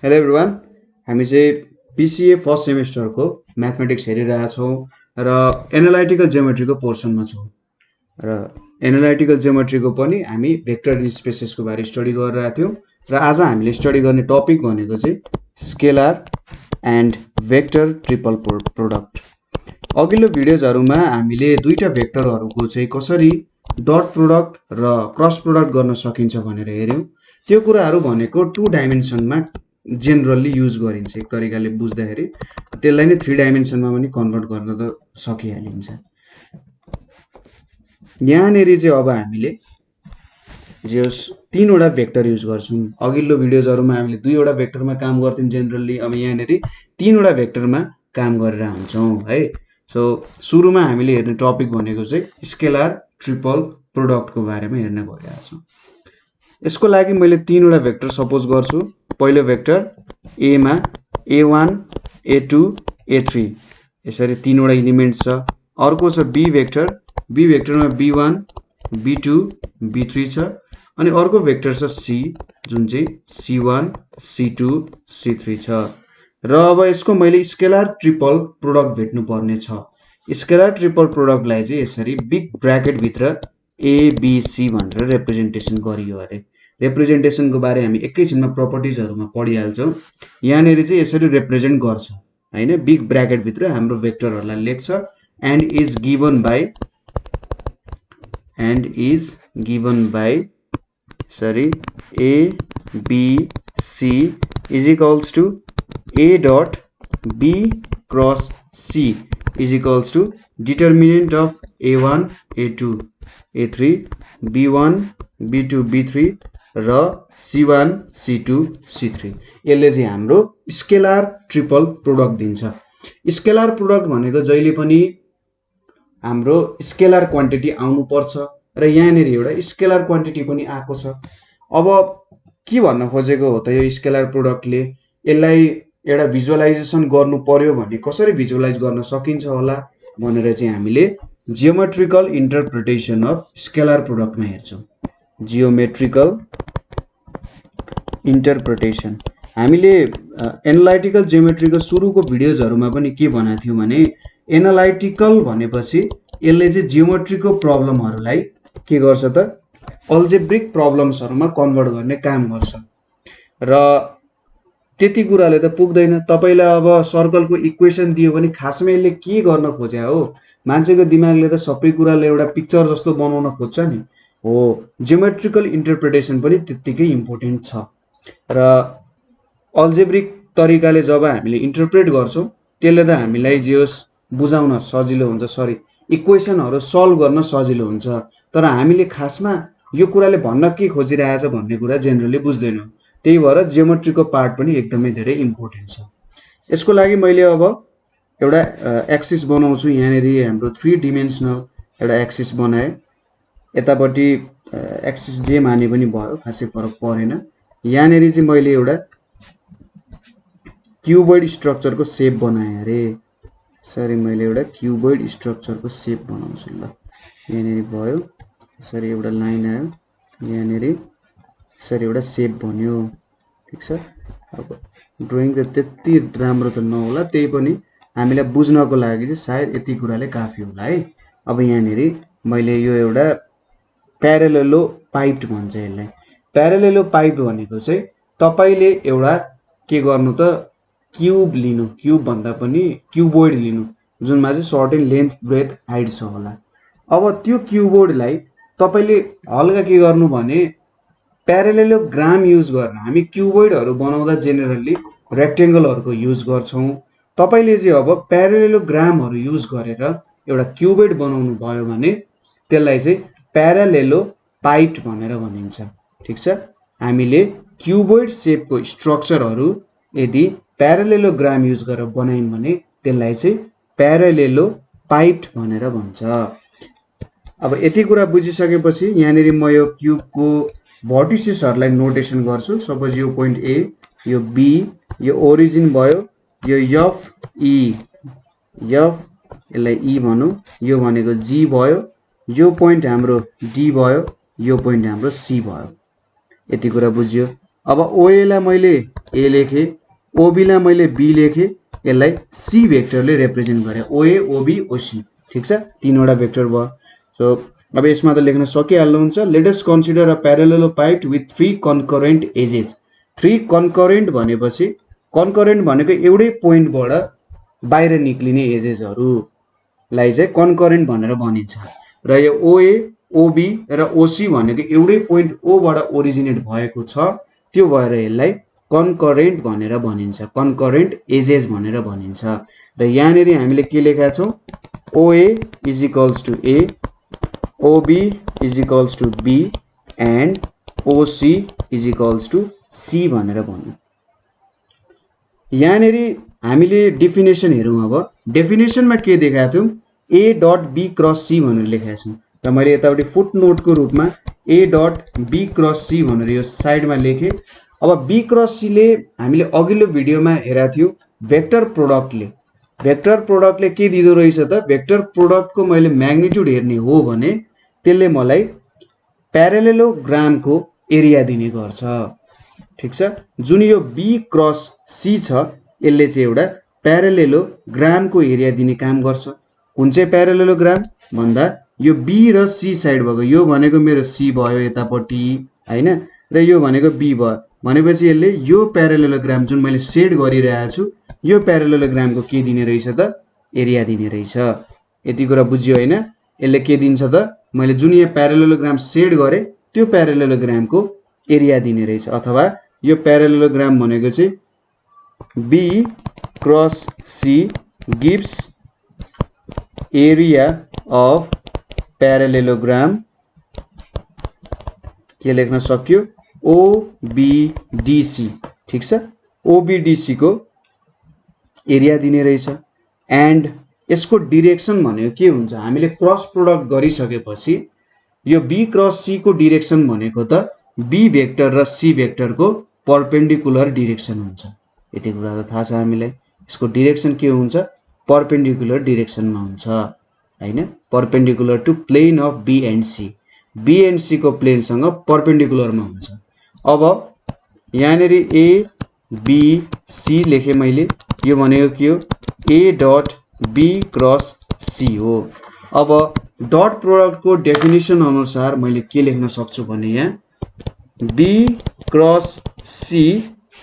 Hello everyone, हामी चाहिँ BCA first सेमेस्टरको mathematics हेरिरहेका छौँ र एनालाइटिकल जियोमेट्रीको पोर्सनमा छौँ र एनालाइटिकल जियोमेट्रीको पनि हामी भेक्टर स्पेसेसको बारे स्टडी गरिरहेका थियौँ र आज हामीले स्टडी गर्ने टपिक भनेको चाहिँ scalar and vector triple product. अघिल्लो भिडियोजहरुमा हामीले दुईटा भेक्टरहरुको चाहिँ कसरी डट प्रोडक्ट र क्रस प्रोडक्ट गर्न सकिन्छ भनेर हेर्यौं। त्यो कुराहरु भनेको 2 डाइमेन्सनमा जेनरली युज गरिन्छ। एक तरिकाले बुझ्दाखेरि त्यसलाई नै 3 डाइमेन्सनमा पनि कन्भर्ट गर्न त सकिहालिन्छ। यहाँनेरि चाहिँ अब हामीले जस 3 वटा भेक्टर युज गर्छौं। अघिल्लो भिडियोजहरुमा हामीले 2 वटा भेक्टरमा काम गर्थ्यौं जेनरली, अब यहाँनेरि 3 वटा भेक्टरमा काम गरेर हुन्छौं है। सो सुरुमा हामीले हेर्ने टपिक भनेको चाहिँ स्केलर ट्रिपल प्रोडक्टको बारेमा हेर्न गइरहेका छौं। यसको लागि मैले 3 वटा भेक्टर सपोज गर्छु। पहिलो भेक्टर A मा A1 A2 A3 यसरी 3 वटा एलिमेन्ट छ। अर्को छ B vector, B भेक्टरमा B1 B2 B3 छ अनि अर्को भेक्टर छ C जुन चाहिँ C1 C2 C3 छ। र अब यसको मैले स्केलर ट्रिपल प्रोडक्ट भेट्नु पर्ने छ। स्केलर ट्रिपल प्रोडक्टलाई चाहिँ यसरी बिग ब्र्याकेट भित्र ABC भनेर रिप्रेजेन्टेसन गरियो अरे। रिप्रेजेन्टेसनको बारे हामी एकैछिनमा प्रपर्टिजहरुमा पढिहाल्छौं। यहाँनेरि चाहिँ यसरी रिप्रेजेन्ट गर्छ हैन। बिग ब्र्याकेट भित्र हाम्रो भेक्टरहरुलाई लेख्छ and is given by sorry A B C is equals to A dot B cross C is equals to determinant of A1 A2 A3 B1 B2 B3 र C1 C2 C3। यसले चाहिँ हाम्रो scalar triple product दिन्छ। Scalar product भनेको जहिले पनि हाम्रो scalar quantity आउनु पर्छ र यहाँनेरि एउटा स्केलर क्वान्टिटी पनि आएको छ। अब के भन्न खोजेको हो त यो स्केलर प्रोडक्टले? यसलाई एउटा भिजुअलाइजेसन गर्नु पर्यो भने कसरी भिजुअलाइज गर्न सकिन्छ होला भनेर चाहिँ हामीले जियोमेट्रिकल इन्टरप्रिटेसन अफ स्केलर प्रोडक्टमा हेर्छौं। जियोमेट्रिकल इन्टरप्रिटेसन हामीले एनालाइटिकल जियोमेट्रीको सुरुको भिडियोजहरुमा पनि के भनेको थियौं भने एनालाइटिकल भनेपछि यसले चाहिँ जियोमेट्रीको प्रब्लमहरुलाई के गर्छ त अल्जेब्रिक प्रब्लम्सहरुमा कन्भर्ट गर्ने काम गर्छ। र त्यति कुराले त पुग्दैन। तपाईलाई अब सर्कलको इक्वेसन दियो भने खासमा यसले के गर्न खोज्या हो? मान्छेको दिमागले त सबै कुराले एउटा पिक्चर जस्तो बनाउन खोज्छ नि हो। जियोमेट्रिकल इन्टरप्रिटेसन पनि त्यतिकै इम्पोर्टेन्ट छ र अल्जेब्रिक तरिकाले जब हामीले इन्टरप्रेट गर्छौं त्यसले त हामीलाई जेस बुझाउन सजिलो हुन्छ, सरी इक्वेसनहरु सल्भ गर्न सजिलो हुन्छ। तर हामीले खासमा यो कुराले भन्न के खोजिरहेछ भन्ने कुरा जेनरली बुझ्दैनौं। त्यही भएर जियोमेट्रीको पार्ट पनि एकदमै धेरै इम्पोर्टेन्ट छ। यसको लागि मैले अब एउटा एक्सिस बनाउँछु। यहाँनेरि हाम्रो 3 डाइमेन्सनल एउटा एक्सिस बनाए। यतापट्टि एक्सिस जे माने पनि भयो, खासै फरक परेन। यहाँनेरि चाहिँ मैले एउटा क्युबोइड स्ट्रक्चरको शेप बनाए अरे। सरी मैले एउटा क्युबोइड स्ट्रक्चरको शेप बनाउँछु ल। यहाँनेरि भयो, सरी एउटा लाइन आयो, यहाँनेरि सरी एउटा शेप बन्यो। ठीक छ। अब ड्राइङ त त्यति राम्रो त नहोला, त्यही पनि हामीलाई बुझ्नको लागि चाहिँ सायद यति कुराले काफी होला है। अब यहाँनेरि मैले यो एउटा प्यारालेलो पाइप भन्छ यसलाई। प्यारालेलो पाइप भनेको चाहिँ तपाईले एउटा के गर्नु त क्यूब लिनु, क्यूब भन्दा पनि क्यूबोइड लिनु जुनमा चाहिँ सर्टेन लेन्थ ब्रेथ हाइट छ होला। अब त्यो क्यूबोइडलाई तपाईले हल्का के गर्नु भने प्यारालेलोग्राम युज गर्न। हामी क्यूबोइडहरु बनाउँदा जेनरली रेक्टेंगलहरुको युज गर्छौं। तपाईले चाहिँ अब प्यारालेलोग्रामहरु युज गरेर एउटा क्यूबोइड बनाउनु भयो भने त्यसलाई चाहिँ प्यारालेलो पाइप भनेर भनिन्छ। ठीक छ। हामीले क्यूबोइड शेपको स्ट्रक्चरहरु यदि प्यारालेलोग्राम युज गरेर बनायौं भने त्यसलाई चाहिँ प्यारालेलो पाइप भनेर भन्छ। अब यति कुरा बुझिसकेपछि यहाँनेरि म यो क्यूबको भर्टिसेसहरुलाई नोटेसन गर्छु। सपोज यो पोइन्ट A, यो B, यो ओरिजिन भयो, यो F यसलाई E भनौं, यो भनेको G भयो, यो पोइन्ट हाम्रो D भयो, यो पोइन्ट हाम्रो C भयो। यति कुरा बुझ्यो। अब OA लाई मैले A लेखे, OB लाई मैले B लेखे, यसलाई C भेक्टरले रिप्रेजेन्ट गरे, OA OB OC। ठीक छ, तीनवटा भेक्टर भयो। सो अब यसमा त लेख्न सकिहाल्नु हुन्छ। Let us consider a parallelopiped with 3 concurrent edges. 3 concurrent भनेपछि कन्करेन्ट भनेको एउटै पोइन्टबाट बाहिर निक्लिने एजेसहरुलाई चाहिँ कन्करेन्ट भनेर भनिन्छ। र यो OA OB र OC भनेको एउटै पोइन्ट O बाट ओरिजिनेट भएको छ, त्यो भएर यसलाई कन्करेन्ट भनेर भनिन्छ, कन्करेन्ट एजेस भनेर भनिन्छ। र यहाँनेरि हामीले के लेखेका छौं, OA is equals to A, OB is equals to B and OC is equals to C भनेर भन्नु। यहाँनेरि हामीले डेफिनेसन हेरौं। अब डेफिनेसनमा के देखाएको थियौं, A dot B cross C भनेर लेखेका छौं र मैले यतापट्टि फुटनोटको रूपमा A dot B cross C भनेर यो साइडमा लेखे। अब B क्रस C ले हामीले अघिल्लो भिडियोमा हेरेका थियौं भेक्टर प्रोडक्टले के दिदो रहेछ त, भेक्टर प्रोडक्टको मैले म्याग्निट्युड हेर्ने हो भने त्यसले मलाई प्यारालेलोग्रामको एरिया दिने गर्छ। ठीक छ, जुन यो B क्रस C छ यसले चाहिँ एउटा प्यारालेलोग्रामको एरिया दिने काम गर्छ। कुन चाहिँ प्यारालेलोग्राम भन्दा यो B र C साइड भएको, यो भनेको मेरो C भयो यतापट्टि हैन, र यो भनेको B भयो भनेपछि यसले यो प्यारालेलोग्राम जुन मैले सेड गरिरहेको छु यो प्यारालेलोग्रामको के दिने रहेछ त, एरिया दिने रहेछ। यति कुरा बुझ्यो हैन। यसले के दिन्छ त, मैले जुन यहाँ प्यारालेलोग्राम सेड गरे त्यो प्यारालेलोग्रामको एरिया दिने रहेछ। अथवा यो प्यारालेलोग्राम भनेको चाहिँ B cross C gives area of parallelogram, के लेख्न सक्यो, OBDC। ठीक छ, OBDC को एरिया दिने रहेछ। एन्ड यसको डिरेक्सन भनेको के हुन्छ, हामीले क्रस प्रोडक्ट गरिसकेपछि यो B क्रस C को डिरेक्सन भनेको त B भेक्टर र C भेक्टरको परपेन्डिकुलर डिरेक्सन हुन्छ। यति कुरा त थाहा छ हामीलाई। यसको डिरेक्सन के हुन्छ, परपेन्डिकुलर डिरेक्सनमा हुन्छ हैन, perpendicular to plane of B and C, B and C को प्लेनसँग परपेन्डिकुलरमा हुन्छ। अब यहाँनेरि A B C लेखे मैले, यो भनेको के हो, A dot B cross C हो। अब डट प्रोडक्टको डेफिनेसन अनुसार मैले के लेख्न सक्छु भने यहाँ B क्रस C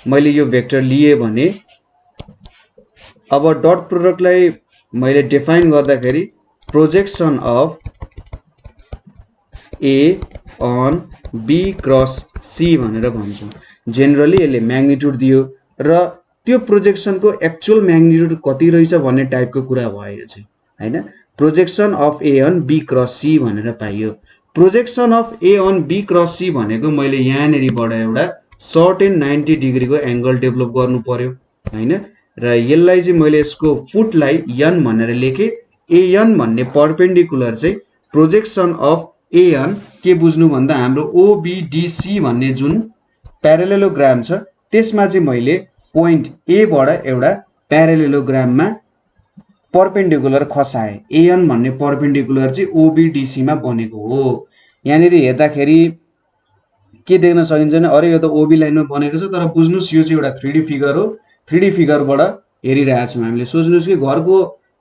मैले यो भेक्टर लिए भने अब डट प्रोडक्टलाई मैले डिफाइन गर्दाखेरि projection of A on B cross C भनेर भन्छौं। जेनरली यसले म्याग्निट्युड दियो र त्यो प्रोजेक्सनको एक्चुअल म्याग्निट्युड कति रहेछ भन्ने टाइपको कुरा भयो चाहिँ हैन। Projection of A on B cross C भनेर पाइयो। Projection of A on B cross C भनेको मैले यहाँनेरिबाट एउटा सर्टेन 90 डिग्रीको एंगल डेभलप गर्नु पर्यो हैन, र यसलाई चाहिँ मैले यसको फुटलाई n भनेर लेखे। AN भन्ने परपेन्डिकुलर चाहिँ प्रोजेक्सन अफ AN के बुझ्नु भन्दा हाम्रो OBDC भन्ने जुन प्यारालेलोग्राम छ त्यसमा चाहिँ मैले पोइन्ट A बाट एउटा प्यारालेलोग्राममा परपेन्डिकुलर खसाए। AN भन्ने परपेन्डिकुलर चाहिँ OBDC मा बनेको हो। यहाँनेरि हेर्दाखेरि के देख्न सकिन्छ भने अरे यो त OB लाइनमा बनेको छ, तर बुझ्नुस् यो चाहिँ एउटा 3D फिगर हो। 3D फिगरबाट हेरिरहेका छौं हामीले। सोच्नुस् कि घरको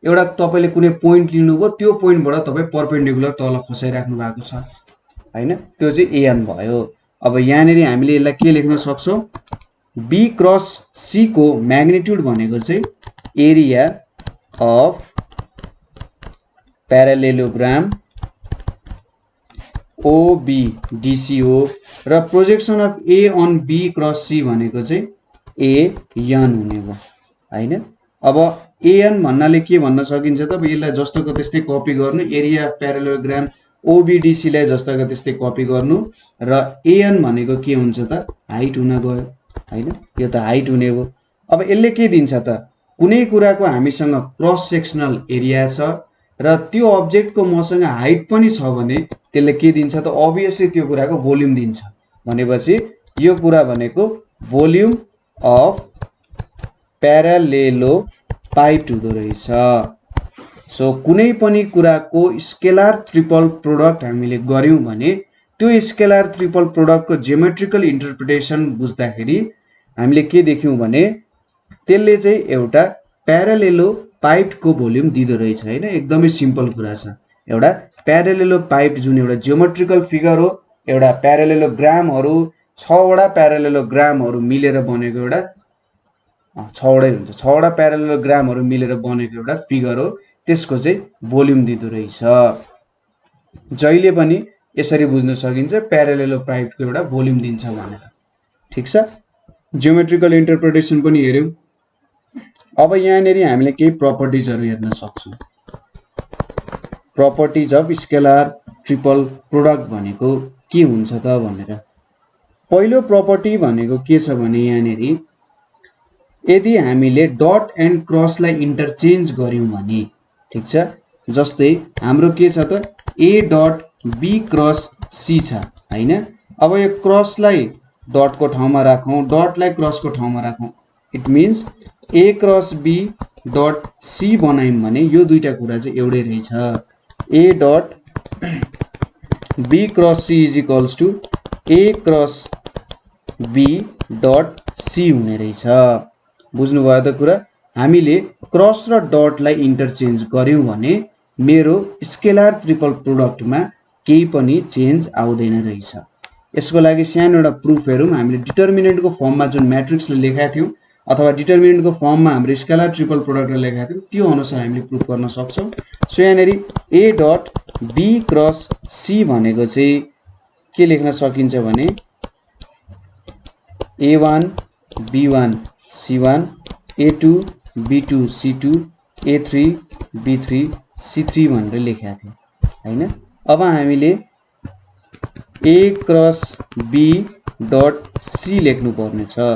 एउटा तपाईले कुनै पोइन्ट लिनुभयो, त्यो पोइन्टबाट तपाई परपेन्डिकुलर तल खसाइराख्नु भएको छ हैन, त्यो चाहिँ AN भयो। अब यहाँनेरि हामीले यसलाई के लेख्न सक्छौं, B क्रस C को म्याग्निट्युड भनेको चाहिँ एरिया अफ प्यारालेलोग्राम OBDC हो, र projection of A on B cross C भनेको चाहिँ AN हुने भयो हैन। अब AN भन्नाले के भन्न सकिन्छ त, यसलाई जस्तोको त्यस्तै कपी गर्नु, एरिया अफ प्यारालेलोग्राम OBDC लाई जस्तोको त्यस्तै कपी गर्नु, र AN भनेको के हुन्छ त, हाइट हुन गयो हैन, यो त हाइट हुने हो। अब यसले के दिन्छ त, कुनै कुराको हामीसँग क्रस सेक्सनल एरिया छ र त्यो अब्जेक्टको मसँग हाइट पनि छ भने त्यसले के दिन्छ त, अभियसली त्यो कुराको भोल्युम दिन्छ। भनेपछि यो कुरा भनेको भोल्युम अफ प्यारालेलोपाइड हुँदो रहेछ। सो कुनै पनि कुराको स्केलर ट्रिपल प्रोडक्ट हामीले गर्यौं भने त्यो स्केलर ट्रिपल प्रोडक्टको जियोमेट्रिकल इन्टरप्रिटेसन बुझ्दाखेरि हामीले के देख्यौं भने त्यसले चाहिँ एउटा प्यारालेलो पाइपको भोल्युम दिदो रहेछ हैन। एकदमै सिम्पल कुरा छ। एउटा प्यारालेलो पाइप जुन एउटा जियोमेट्रिकल फिगर हो, एउटा प्यारालेलोग्रामहरु 6 वटा प्यारालेलोग्रामहरु मिलेर बनेको एउटा 6 वटै हुन्छ, 6 वटा प्यारालेलोग्रामहरु मिलेर बनेको एउटा फिगर हो, त्यसको चाहिँ भोल्युम दिदो रहेछ। जहिले पनि यसरी बुझ्न सकिन्छ प्यारालेलो पाइपको एउटा भोल्युम दिन्छ भनेर। ठीक छ, जियोमेट्रिकल इन्टरप्रिटेसन पनि हेर्यौं। अब यहाँनेरि हामीले केही प्रपर्टिजहरु हेर्न सक्छौं। Properties of scalar triple product भनेको के हुन्छ त भनेर। पहिलो प्रपर्टी भनेको के छ भने यहाँनेरि यदि हामीले डट एन्ड क्रसलाई इन्टरचेन्ज गर्यौं भने, ठीक छ, जस्तै हाम्रो के छ त a dot b cross c छ हैन। अब यो क्रसलाई डटको ठाउँमा राखौं, डटलाई क्रसको ठाउँमा राखौं। It means a cross b dot c बनायौं भने यो दुईटा कुरा चाहिँ एउटै रहेछ। a dot b cross c is equals to a cross b dot c हुने रहेछ। बुझ्नुभयो त कुरा। हामीले क्रस र डटलाई इन्टरचेन्ज गर्यौं भने मेरो स्केलर ट्रिपल प्रोडक्टमा केही पनि चेन्ज आउँदैन रहेछ। यसको लागि सानो एउटा प्रुफ हेरौं। हामीले डिटरमिनेन्टको फर्ममा जुन म्याट्रिक्सले लेखेका थियौं अथवा डिटरमिनेन्टको फर्ममा हाम्रो स्केलर ट्रिपल प्रोडक्टले लेखेका थियौं त्यो अनुसार हामीले प्रुफ गर्न सक्छौं। सो यहाँनेरि a dot b cross c भनेको चाहिँ के लेख्न सकिन्छ भने a1 b1 c1 a2 b2 c2 a3 b3 c3 भनेर लेखेका थियौं हैन। अब हामीले a cross b dot c लेख्नु पर्ने छ।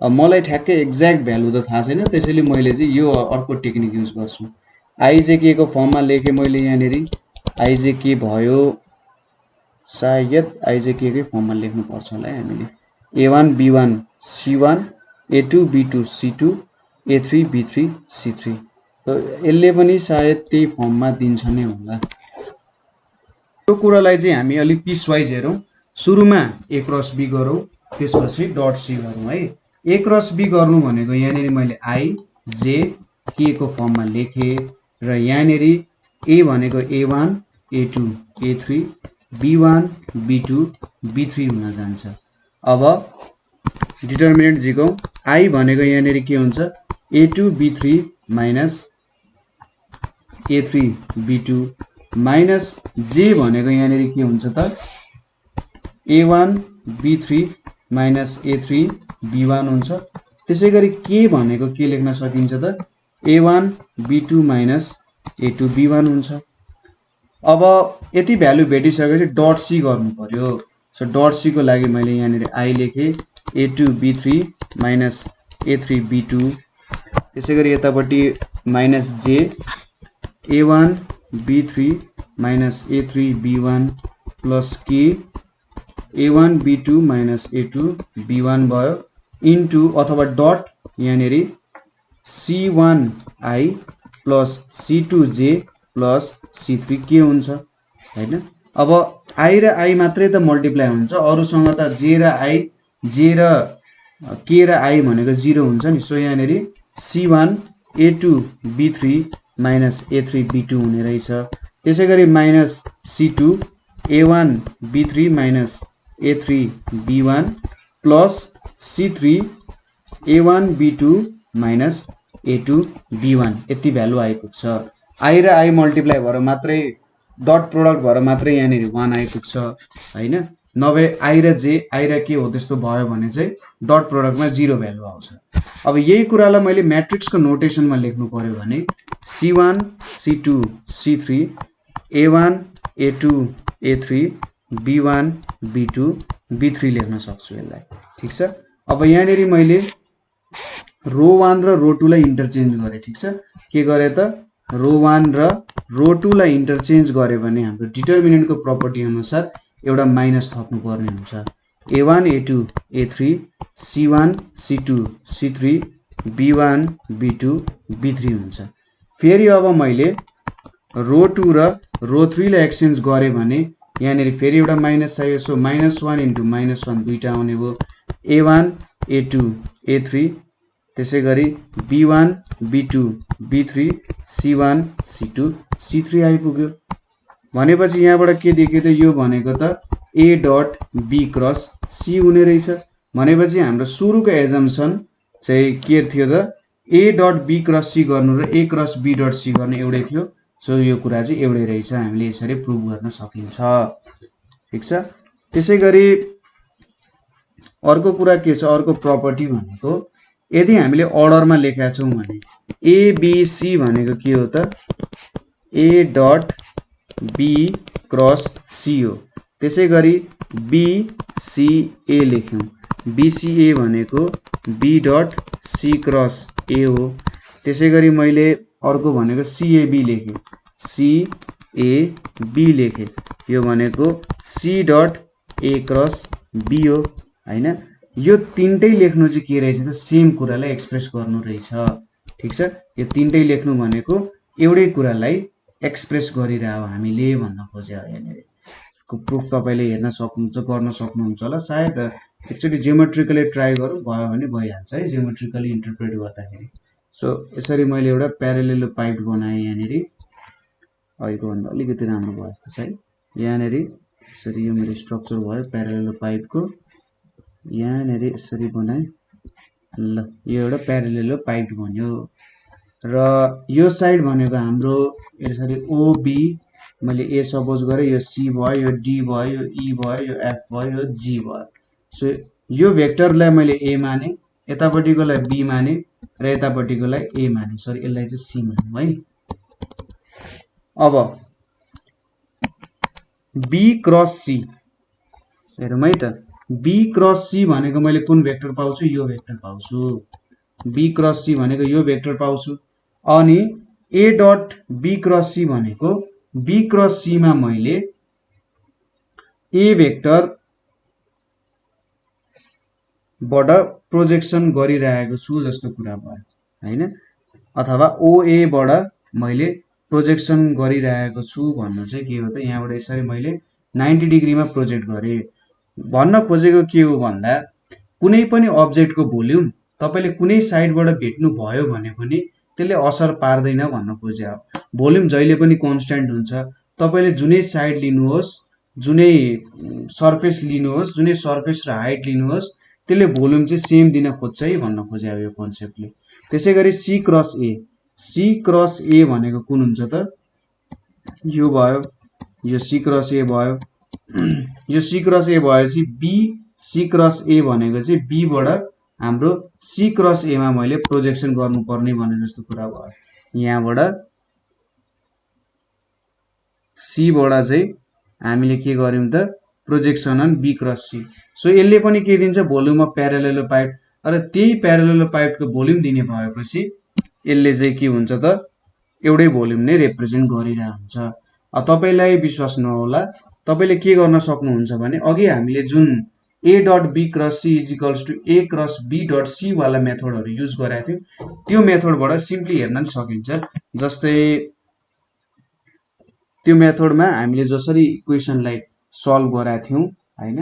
अब मलाई ठ्याक्कै एक्ज्याक्ट भ्यालु त थाहा छैन, त्यसैले मैले चाहिँ यो अर्को टेक्निक युज गर्छु। i चाहिँ के को फर्ममा लेखे मैले यहाँनेरि i चाहिँ के भयो, सायद i चाहिँ के को फर्ममा लेख्नु पर्छ होला हामीले a1 b1 c1 a2 b2 c2 a3 b3 c3। तो यसले पनि सायद त्यही फर्ममा दिन्छ नै होला। यो कुरालाई चाहिँ हामी अलि पिस वाइज हेरौं। सुरुमा a क्रस b गरौं, त्यसपछि डट c गरौं है। a क्रस b गर्नु भनेको यहाँनेरि मैले i j k को फर्ममा लेखे र यहाँनेरि a भनेको a1 a2 a3 b1 b2 b3 हुन जान्छ। अब डिटरमिनेन्ट झिकौं। i भनेको यहाँनेरि के हुन्छ a2 b3 minus a3 b2 minus j भनेको यहाँनेरि के हुन्छ त a1 b3 minus a3 b1 हुन्छ। त्यसैगरी k भनेको के लेख्न सकिन्छ त a1 b2 minus a2 b1 हुन्छ। अब यति भ्यालु भेटिसकेपछि डट c गर्नु पर्यो। सो डट c को लागि मैले यहाँनेरि i लेखे a2 b3 minus a3 b2, त्यसैगरी यतापट्टि minus j a1 b3 minus a3 b1 plus k a1 b2 minus a2 b1 भयो इन्टु अथवा डट यहाँनेरि c1 i plus c2 j plus c3 के हुन्छ हैन। अब i र i मात्रै त मल्टिप्लाई हुन्छ, अरुसँग त j र i j र k र i भनेको 0 हुन्छ नि। सो यहाँनेरि c1 a2 b3 minus a3 b2 हुने रहेछ। त्यसैगरी minus c2 a1 b3 minus a3 b1 plus c3 a1 b2 minus a2 b1 यति भ्यालु आइपुग्छ। i र i मल्टिप्लाई भएर मात्रै डट प्रोडक्ट भएर मात्रै यहाँनेरि 1 आइपुग्छ हैन। नभए i र j i र k हो त्यस्तो भयो भने चाहिँ डट प्रोडक्टमा 0 भ्यालु आउँछ। अब यही कुरालाई मैले म्याट्रिक्सको नोटेसनमा लेख्नु पर्यो भने c1 c2 c3 a1 a2 a3 b1 b2 b3 लेख्न सक्छु यसलाई। ठीक छ। अब यहाँनेरि मैले रो 1 र रो 2 लाई इन्टरचेन्ज गरे। ठीक छ। के गरे त रो 1 र रो 2 लाई इन्टरचेन्ज गरे भने हाम्रो डिटरमिनेन्टको प्रपर्टी अनुसार एउटा माइनस थप्नु पर्ने हुन्छ। a1 a2 a3 c1 c2 c3 b1 b2 b3 हुन्छ। फेरि अब मैले रो 2 र रो 3 लाई एक्सचेन्ज गरे भने यहाँनिर फेरि एउटा माइनस चाहियो सो -1 इन्टु -1 दुईटा आउने भयो A1 A2 A3 त्यसै गरी B1 B2 B3 C1 C2 C3 आइपुग्यो भनेपछि यहाँबाट के देखियो त यो भनेको त A dot B cross C हुने रहेछ भनेपछि हाम्रो सुरुको एजम्पसन चाहिँ के थियो त A dot B cross C गर्नु र A cross B dot C गर्नु एउटै थियो सो यो कुरा चाहिँ एउटै रहेछ हामीले यसरी प्रुभ गर्न सकिन्छ ठीक छ त्यसै गरी अर्को कुरा के छ अर्को प्रपर्टी भनेको यदि हामीले अर्डरमा लेखेका छौं भने A B C भनेको के हो त A dot B cross C हो त्यसै गरी B C A लेख्यौं B C A भनेको B dot C cross A हो त्यसै गरी मैले अर्को भनेको C A B लेखे C A B लेखे यो भनेको C dot A cross B हो हैन यो तीनटै लेख्नु चाहिँ के रहेछ त सेम कुरालाई एक्सप्रेस गर्नु रहेछ ठीक छ यो तीनटै लेख्नु भनेको एउटै कुरालाई एक्सप्रेस गरिराहो हामीले भन्न खोजे हो यहाँनिर प्रुफ तपाईले हेर्न सक्नुहुन्छ गर्न सक्नुहुन्छ होला सायद एक्चुअली जियोमेट्रिकली ट्राई गरौँ भयो भने भइहाल्छ है जियोमेट्रिकली इन्टरप्रेट गर्दाखेरि सो यसरी मैले एउटा प्यारालेल पाइप बनाए यहाँनिर अहिलेको भन्दा अलिकति राम्रो भयो जस्तो छ है यहाँनिर यसरी यो मेरो स्ट्रक्चर भयो प्यारालेल पाइपको यहाँनिर यसरी बनाए ल यो एउटा प्यारालेल पाइप बन्यो र यो साइड भनेको हाम्रो यसरी OB मैले A सपोज गरे यो C भयो यो D भयो यो E भयो यो F भयो यो G भयो सो यो भेक्टरलाई मैले A माने यतापट्टिकोलाई B माने र यतापट्टिकोलाई A माने सरी यसलाई चाहिँ C माने है अब B क्रस C हेरौँ है त B क्रस C भनेको मैले कुन भेक्टर पाउँछु यो भेक्टर पाउँछु B क्रस C भनेको यो भेक्टर पाउँछु अनि A dot B cross C भनेको B क्रस C मा मैले A भेक्टर बाट प्रोजेक्सन गरिरहेको छु जस्तो कुरा भयो हैन अथवा OA बाट मैले प्रोजेक्सन गरिरहेको छु भन्नु चाहिँ के हो त यहाँबाट यसरी मैले 90 डिग्रीमा प्रोजेक्ट गरे भन्न खोजेको के हो भन्दा कुनै पनि अब्जेक्टको भोल्युम तपाईले कुनै साइडबाट भेट्नु भयो भने पनि त्यसले असर पार्दैन भन्न खोजे हो भोल्युम जहिले पनि कन्स्ट्यान्ट हुन्छ तपाईले जुनै साइड लिनुहोस् जुनै सरफेस लिनुहोस् जुनै सरफेस र हाइट लिनुहोस् त्यसले भोल्युम चाहिँ सेम दिन खोज्छ है भन्न खोजे हो यो कन्सेप्टले त्यसैगरी C क्रस A भनेको कुन हुन्छ त यो भयो यो C क्रस A भयो यो C क्रस A भएपछि B C क्रस A भनेको चाहिँ B बाट हाम्रो C क्रस A मा मैले प्रोजेक्सन गर्नुपर्ने भने जस्तो कुरा भयो यहाँबाट C बाट चाहिँ हामीले के गर्यौं त projection on B cross C so यसले पनि के दिन्छ भोल्युम अफ प्यारालेल पाइप र त्यही प्यारालेल पाइपको भोल्युम दिने भएपछि यसले चाहिँ के हुन्छ त एउटै भोल्युम नै रिप्रेजेन्ट गरिरहेको हुन्छ तपाईलाई विश्वास नहोला तपाईले के गर्न सक्नुहुन्छ भने अघि हामीले जुन A dot B cross C is equals to A cross B dot C वाला मेथडहरु युज गरेका थियौ त्यो मेथडबाट सिम्पली हेर्न सकिन्छ जस्तै त्यो मेथडमा हामीले जसरी इक्वेसनलाई सल्भ गरेका थियौ हैन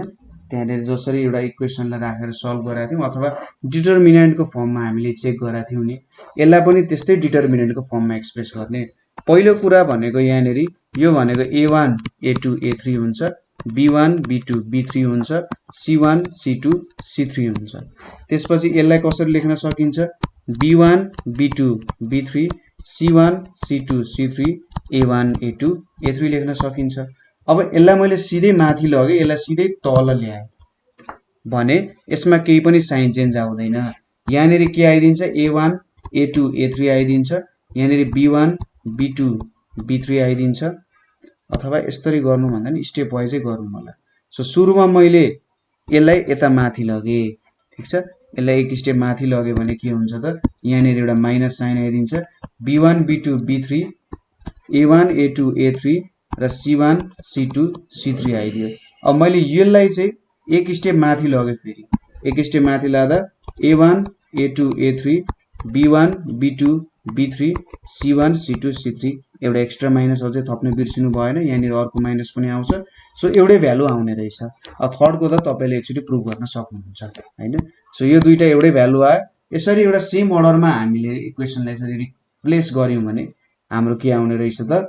त्यहाँले जसरी एउटा इक्वेसनलाई राखेर सल्भ गरेका थियौ अथवा डिटरमिनेन्टको फर्ममा हामीले चेक गरेका थियौ नि यसलाई पनि त्यस्तै डिटरमिनेन्टको फर्ममा एक्सप्रेस गर्ने पहिलो कुरा भनेको यहाँनेरि यो भनेको A1 A2 A3 हुन्छ B1 B2 B3 हुन्छ C1 C2 C3 हुन्छ त्यसपछि यसलाई कसरी लेख्न सकिन्छ B1 B2 B3 C1 C2 C3 A1 A2 A3 लेख्न सकिन्छ अब यसलाई मैले सिधै माथि लगे यसलाई सिधै तल ल्याए भने यसमा केही पनि साइन चेन्ज आउँदैन यहाँनेरि के आइदिन्छ A1 A2 A3 आइदिन्छ यहाँनेरि B1 B2 B3 आइदिन्छ अथवा यसरी गर्नु भन्दा नि स्टेप वाइजै गर्नु होला सो सुरुमा मैले यसलाई यता माथि लगे ठीक छ यसलाई एक स्टेप माथि लगे भने के हुन्छ त यहाँनेरि एउटा माइनस साइन आइदिन्छ B1 B2 B3 A1 A2 A3 र C1 C2 C3 आइदियो अब मैले यसलाई चाहिँ एक स्टेप माथि लगे फेरि एक स्टेप माथि लादा A1 A2 A3 B1 B2 B3 C1 C2 C3 एउटा एक्स्ट्रा माइनस अझै थप्न बिर्सिनु भएन, यहाँनिर अर्को माइनस पनि आउँछ। सो एउटै भ्यालु आउने रहेछ। अब थर्डको त तपाईँले एकचोटि प्रुभ गर्न सक्नुहुन्छ हैन। सो यो दुईटा एउटै भ्यालु आयो। यसरी एउटा सेम अर्डरमा हामीले इक्वेसनलाई यसरी रिप्लेस गर्यौं भने हाम्रो के आउने रहेछ त,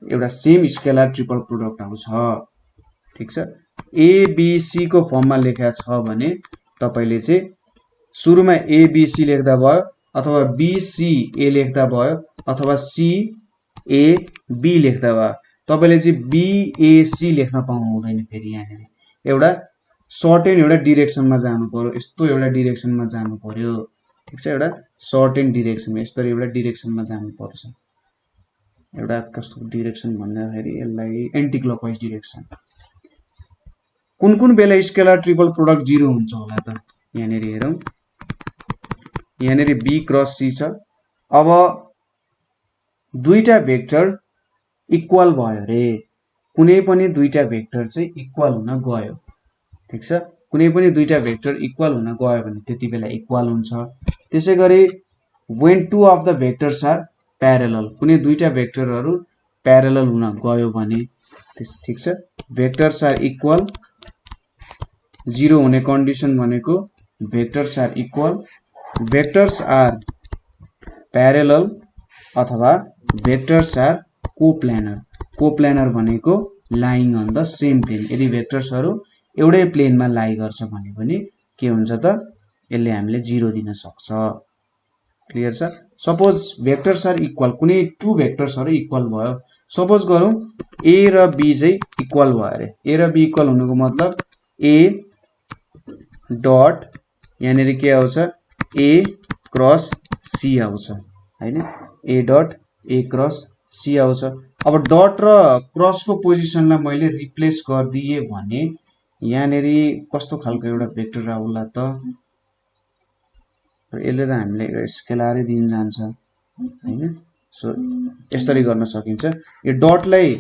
एउटा सेम स्केलर ट्रिपल प्रोडक्ट आउँछ। ठीक छ। एबीसी को फर्ममा लेखा छ भने तपाईले चाहिँ सुरुमा एबीसी लेख्दा भयो, अथवा बीसीए लेख्दा भयो, अथवा सीएबी लेख्दा भयो। तपाईले चाहिँ बीएसी लेख्न पाउनु हुँदैन। फेरि यहाँनिर एउटा सर्टेन एउटा डिरेक्सनमा जानु पर्यो, यस्तो एउटा डिरेक्सनमा जानु पर्यो। ठीक छ। एउटा सर्टेन डिरेक्सनमा यस्तरी एउटा डिरेक्सनमा जानु पर्छ। एउटा कस्तो डिरेक्सन भन्दाखेरि यसलाई एन्टी क्लकवाइज डिरेक्सन। कुन कुन बेला स्केलर ट्रिपल प्रोडक्ट 0 हुन्छ होला त, यहाँनिर हेरौं। यहाँनिर बी क्रस सी छ। अब दुईटा भेक्टर इक्वल भयो रे, कुनै पनि दुईटा भेक्टर चाहिँ इक्वल हुन गयो। ठीक छ। कुनै पनि दुईटा भेक्टर इक्वल हुन गयो भने त्यति बेला इक्वल हुन्छ। त्यसैगरी when two of the vectors are parallel, कुनै दुईटा भेक्टरहरु प्यारलल हुन गयो भने, ठीक छ, भेक्टर्स आर इक्वल, 0 हुने कन्डिसन भनेको vectors are equal, vectors are parallel अथवा भेक्टर्स आर कोप्लानर। कोप्लानर भनेको lying on the same plane. यदि भेक्टर्सहरु एउटै प्लेनमा लाई गर्छ भने पनि के हुन्छ त, यसले हामीले 0 दिन सक्छ। क्लियर छ। सपोज भेक्टर्स आर इक्वल, कुनै टु भेक्टर्सहरु इक्वल भयो। सपोज गरौं ए र बी चाहिँ इक्वल भयो अरे। ए र बी इक्वल हुनुको मतलब ए डट यहाँनिर के आउँछ, ए क्रस सी आउँछ हैन। ए डट ए क्रस सी आउँछ। अब डट र क्रसको पोजिसनलाई मैले रिप्लेस गर्दिए भने यहाँनिर कस्तो खालको एउटा भेक्टर आउला त, यसले त हामीले स्केलरै दिन जान्छ हैन। सो यसरी गर्न सकिन्छ। यो डटलाई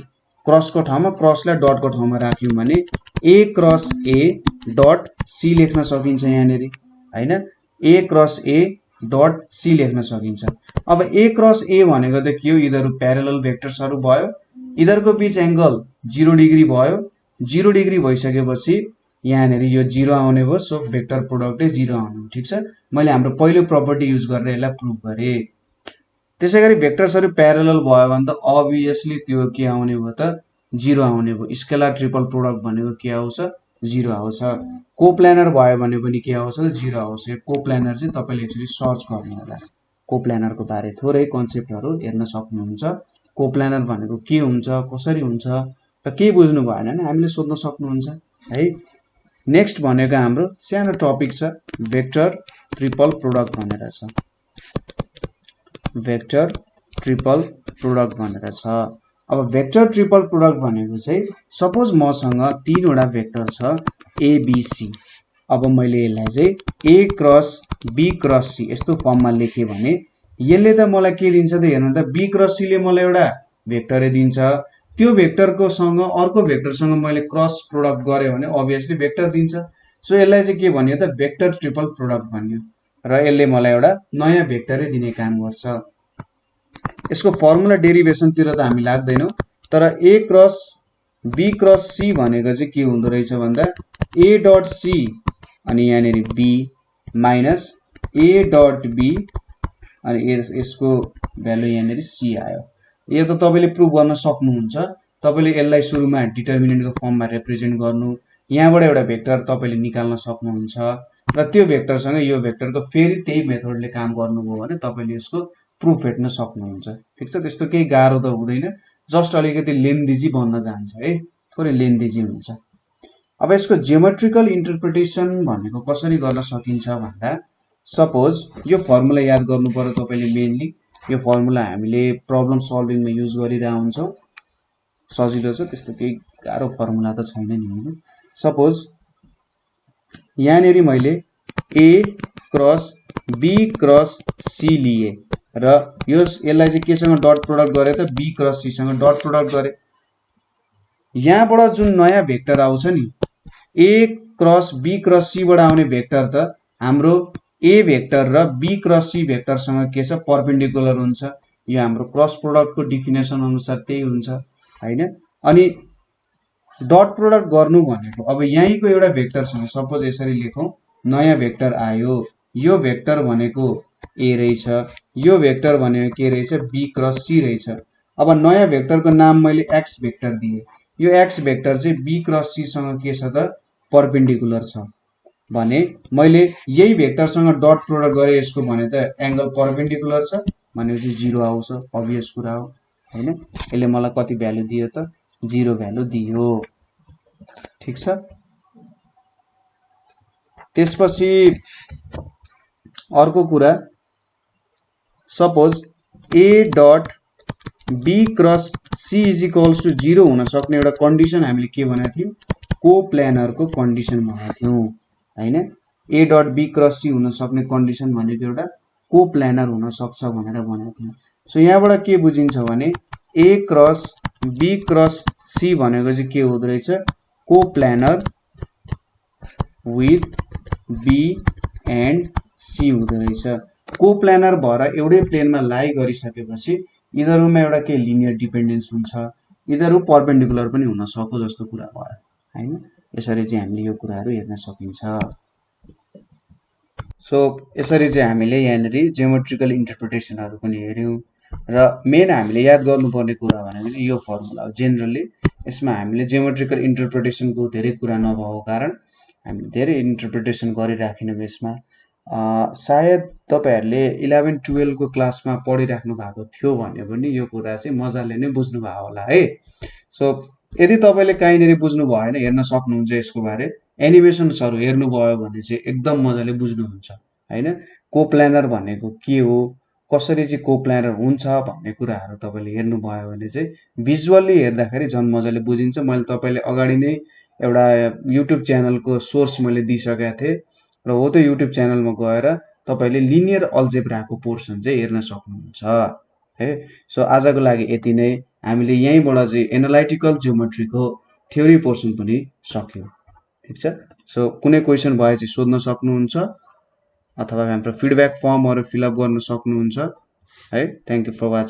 क्रसको ठाउँमा, क्रसलाई डटको ठाउँमा राख्यौं भने A cross A dot C लेख्न सकिन्छ यहाँनिर हैन। A cross A dot C लेख्न सकिन्छ। अब ए क्रस ए भनेको त के हो, यिनीहरु प्यारलल भेक्टर्सहरु भयो, यिनीहरुको बीच एंगल 0 डिग्री भयो। 0 डिग्री भइसकेपछि यहाँनिर यो 0 आउने भयो। सो भेक्टर प्रोडक्टै 0 आउने। ठीक छ। मैले हाम्रो पहिलो प्रपर्टी युज गरेर यसलाई प्रुभ गरे। त्यसैगरी भेक्टर्सहरु प्यारलल भयो भने त अभियसली त्यो के आउने भयो त, 0 आउने भयो। स्केलर ट्रिपल प्रोडक्ट भनेको के आउँछ, 0 आउँछ। कोप्लानर भयो भने पनि के आउँछ, 0 आउँछ। यो कोप्लानर चाहिँ तपाईले एक्चुअली सर्च गर्नु होला। कोप्लानरको बारे थोरै कन्सेप्टहरु हेर्न सक्नुहुन्छ। कोप्लानर भनेको के हुन्छ, कसरी हुन्छ र के बुझ्नु भएन भने हामीले सोध्न सक्नुहुन्छ है। नेक्स्ट भनेको हाम्रो सानो टपिक छ भेक्टर ट्रिपल प्रोडक्ट भनेर छ। भेक्टर ट्रिपल प्रोडक्ट भनेर छ। अब भेक्टर ट्रिपल प्रोडक्ट भनेको चाहिँ सपोज मसँग 3 वटा भेक्टर छ ए बी सी। अब मैले यसलाई चाहिँ A cross B cross C यस्तो फर्ममा लेखे भने यसले त मलाई के दिन्छ त, हेर्नु त, बी क्रस सी ले मलाई एउटा भेक्टरै दिन्छ। त्यो भेक्टरको सँग अर्को भेक्टरसँग मैले क्रस प्रोडक्ट गरे भने अभियसली भेक्टर दिन्छ। सो यसलाई चाहिँ के भन्यो त, भेक्टर ट्रिपल प्रोडक्ट भन्यो र यसले मलाई एउटा नयाँ भेक्टरै दिने काम गर्छ। यसको फर्मुला डेरिभेसन तिर त हामी लाग्दैनौं, तर A cross B cross C भनेको चाहिँ के हुँदो रहेछ भन्दा ए डट सी अनि यहाँनिर B minus A dot B अनि यसको भ्यालु यहाँनिर सी आयो। यो त तपाईले प्रुभ गर्न सक्नुहुन्छ। तपाईले यसलाई सुरुमा डिटरमिनेन्टको फर्ममा रिप्रेजेन्ट गर्नु, यहाँबाट एउटा भेक्टर तपाईले निकाल्न सक्नुहुन्छ र त्यो भेक्टरसँग यो भेक्टरको फेरि त्यही मेथडले काम गर्नुभयो भने तपाईले यसको प्रुफ भेट्न सक्नुहुन्छ। ठीक छ। त्यस्तो केही गाह्रो त हुँदैन, जस्ट अलिकति लेन्दिजी बन्न जान्छ है, थोरै लेन्दिजी हुन्छ। अब यसको जियोमेट्रिकल इन्टरप्रिटेसन भनेको कसरी गर्न सकिन्छ भन्दा, सपोज यो फर्मुला याद गर्नु पर्यो तपाईले। मेनली यो फर्मुला हामीले प्रब्लम सल्भिङमा युज गरिरहेका हुन्छौं। सजिलो छ, त्यस्तो केही गाह्रो फर्मुला त छैन नि हैन। सपोज यहाँनिर मैले A cross B cross C लिए र यसलाई चाहिँ केसँग डट प्रोडक्ट गरे त, बी क्रस सी सँग डट प्रोडक्ट गरे। यहाँबाट जुन नयाँ भेक्टर आउँछ नि, A cross B cross C बाट आउने भेक्टर त हाम्रो ए भेक्टर र बी क्रस सी भेक्टरसँग के छ, परपेन्डिकुलर हुन्छ। यो हाम्रो क्रस प्रोडक्टको डिफिनेसन अनुसार त्यही हुन्छ हैन। अनि डट प्रोडक्ट गर्नु भनेको अब यहीँको एउटा भेक्टर छ, सपोज यसरी लेखौँ, नयाँ भेक्टर आयो, यो भेक्टर भनेको ए रहेछ, यो भेक्टर भनेको के रहेछ, बी क्रस सी रहेछ। अब नयाँ भेक्टरको नाम मैले एक्स भेक्टर दिएँ, यो एक्स भेक्टर चाहिँ बी क्रस सी सँग के छ त, परपेन्डिकुलर छ भने मैले यही भेक्टरसँग डट प्रोडक्ट गरेँ यसको भने त एंगल परपेन्डिकुलर छ भनेपछि 0 आउँछ, अभियस कुरा हो हैन। यसले मलाई कति भ्यालु दियो त, 0 भ्यालु दियो। ठीक छ। त्यसपछि अर्को कुरा, suppose A dot B cross C is equals to 0 हुन सक्ने एउटा कन्डिसन हामीले के भनेको थियौँ, कोप्लानरको कन्डिसन भनेको थियौँ हैन। ए डट बी क्रस सी हुन सक्ने कन्डिसन भनेको एउटा कोप्लानर हुन सक्छ भनेर भनेको थियौँ। सो यहाँबाट के बुझिन्छ भने A cross B cross C भनेको चाहिँ के हुँदो रहेछ, coplanar with B and C हुँदो रहेछ। कोप्लानर भएर एउटै प्लेनमा लाई गरिसकेपछि यिनीहरुमा एउटा के लिनियर डिपेन्डेन्स हुन्छ, यिनीहरु परपेन्डिकुलर पनि हुन सक्छ जस्तो कुरा भयो हैन। यसरी चाहिँ हामीले यो कुराहरु हेर्न सकिन्छ। सो यसरी चाहिँ हामीले यहाँनेरि जियोमेट्रिकल इन्टरप्रिटेसनहरु पनि हेर्यौं र मेन हामीले याद गर्नुपर्ने कुरा भनेको चाहिँ यो फर्मुला हो। जेनरली यसमा हामीले जियोमेट्रिकल इन्टरप्रिटेसनको धेरै कुरा नभएको कारण हामीले धेरै इन्टरप्रिटेसन गरिराखेनौं यसमा। सायद तपाईहरुले 11-12 को क्लासमा पढिराख्नु भएको थियो भने पनि यो कुरा चाहिँ मजाले नै बुझ्नु भयो होला है। सो यदि तपाईले काहीँनेरि बुझ्नु भएन हेर्न सक्नुहुन्छ यसको बारे, एनिमेसन्सहरु हेर्नु भयो भने चाहिँ एकदम मजाले बुझ्नुहुन्छ हैन। कोप्लानर भनेको के हो, कसरी चाहिँ कोप्लानर हुन्छ भन्ने कुराहरु तपाईले हेर्नु भयो भने चाहिँ भिजुअली हेर्दाखेरि झन् मजाले बुझिन्छ। मैले तपाईले अगाडि नै एउटा युट्युब च्यानलको सोर्स मैले दिइसकेका थिएँ र हो त्यो युट्युब च्यानलमा गएर तपाईले लिनियर अल्जेब्राको पोर्सन चाहिँ हेर्न सक्नुहुन्छ है। सो आजको लागि यति नै। हामीले यहीँबाट चाहिँ एनालाइटिकल जियोमेट्रीको थ्योरी पोर्सन पनि सक्यौं। ठीक छ। सो कुनै क्वेशन भए चाहिँ सोध्न सक्नुहुन्छ अथवा हाम्रो फिडब्याक फर्महरु फिल अप गर्न सक्नुहुन्छ है। Thank you for watching.